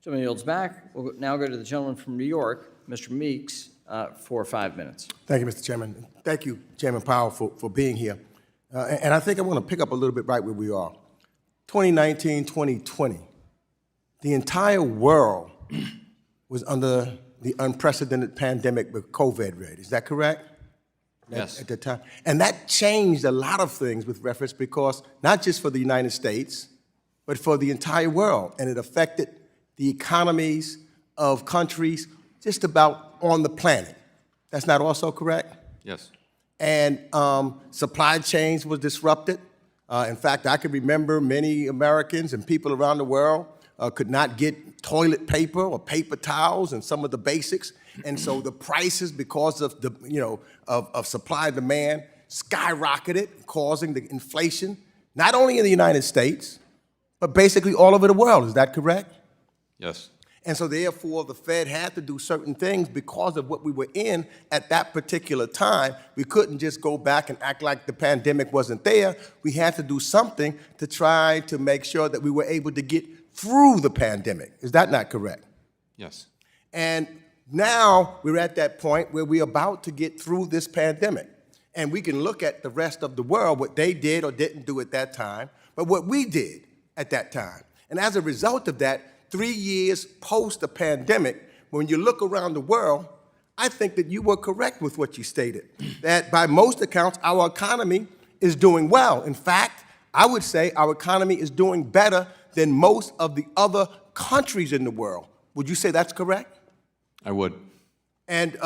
Gentleman yields back. We'll now go to the gentleman from New York, Mr. Meeks, for 5 minutes. Thank you, Mr. Chairman. Thank you, Chairman Powell, for being here. And I think I want to pick up a little bit right where we are. 2019, 2020, the entire world was under the unprecedented pandemic with COVID rate. Is that correct? Yes. At the time. And that changed a lot of things with reference because not just for the United States, but for the entire world. And it affected the economies of countries just about on the planet. That's not also correct? Yes. And supply chains were disrupted. In fact, I can remember many Americans and people around the world could not get toilet paper or paper towels and some of the basics. And so the prices, because of the of supply and demand, skyrocketed, causing the inflation, not only in the United States, but basically all over the world. Is that correct? Yes. And so therefore, the Fed had to do certain things because of what we were in at that particular time. We couldn't just go back and act like the pandemic wasn't there. We had to do something to try to make sure that we were able to get through the pandemic. Is that not correct? Yes. And now we're at that point where we're about to get through this pandemic. And we can look at the rest of the world, what they did or didn't do at that time, but what we did at that time. And as a result of that, 3 years post the pandemic, when you look around the world, I think that you were correct with what you stated, that by most accounts, our economy is doing well. In fact, I would say our economy is doing better than most of the other countries in the world. Would you say that's correct? I would. And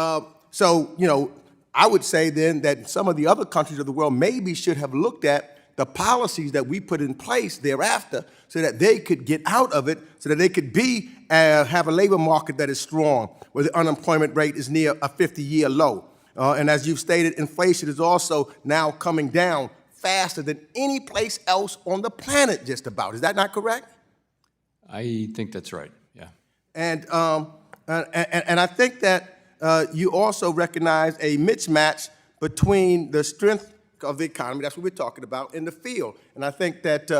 so, I would say then that some of the other countries of the world maybe should have looked at the policies that we put in place thereafter so that they could get out of it, so that they could have a labor market that is strong, where the unemployment rate is near a 50-year low. And as you've stated, inflation is also now coming down faster than any place else on the planet just about. Is that not correct? I think that's right, yeah. And I think that you also recognize a mismatch between the strength of the economy, that's what we're talking about, in the field. And I think that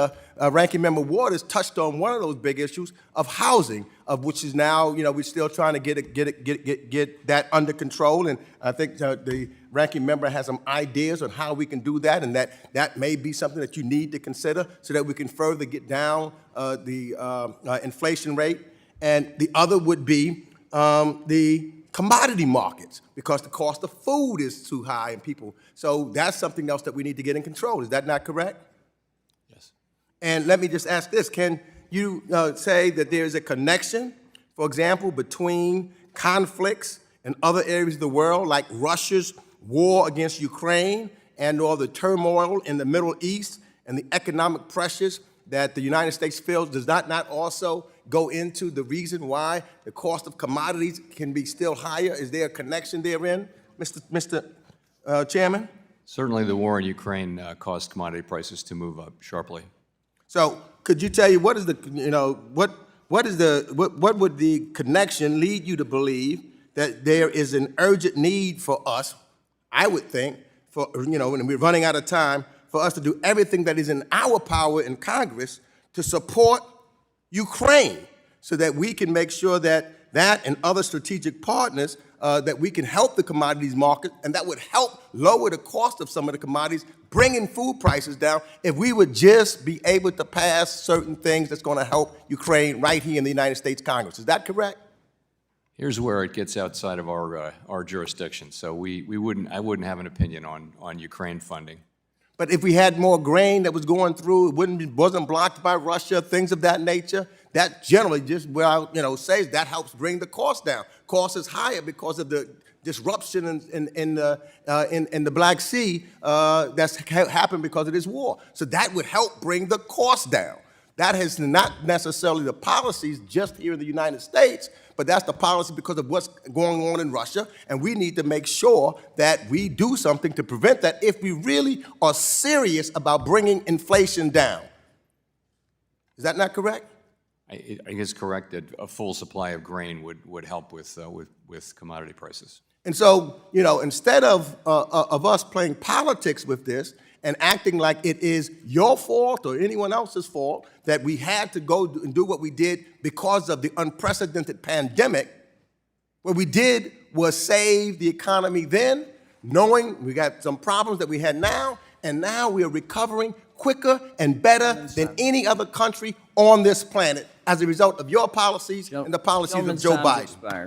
Ranking Member Waters touched on one of those big issues of housing, of which is now, we're still trying to get that under control. And I think the Ranking Member has some ideas on how we can do that, and that may be something that you need to consider so that we can further get down the inflation rate. And the other would be the commodity markets, because the cost of food is too high and people. So that's something else that we need to get in control. Is that not correct? Yes. And let me just ask this. Can you say that there's a connection, for example, between conflicts in other areas of the world, like Russia's war against Ukraine and or the turmoil in the Middle East and the economic pressures that the United States feels? Does that not also go into the reason why the cost of commodities can be still higher? Is there a connection therein, Mr. Chairman? Certainly the war in Ukraine caused commodity prices to move up sharply. So could you tell you what is the, what would the connection lead you to believe that there is an urgent need for us, I would think, for, and we're running out of time, for us to do everything that is in our power in Congress to support Ukraine so that we can make sure that and other strategic partners, that we can help the commodities market, and that would help lower the cost of some of the commodities, bringing food prices down, if we would just be able to pass certain things that's going to help Ukraine right here in the United States Congress. Is that correct? Here's where it gets outside of our jurisdiction. So I wouldn't have an opinion on Ukraine funding. But if we had more grain that was going through, it wasn't blocked by Russia, things of that nature, that generally just, says that helps bring the cost down. Cost is higher because of the disruption in the Black Sea that's happened because of this war. So that would help bring the cost down. That is not necessarily the policies just here in the United States, but that's the policy because of what's going on in Russia, and we need to make sure that we do something to prevent that if we really are serious about bringing inflation down. Is that not correct? I think it's correct that a full supply of grain would help with commodity prices. And so, instead of us playing politics with this and acting like it is your fault or anyone else's fault that we had to go and do what we did because of the unprecedented pandemic. What we did was save the economy then, knowing we got some problems that we had now, and now we are recovering quicker and better than any other country on this planet as a result of your policies and the policies of Gentleman's Joe time's Biden. expired.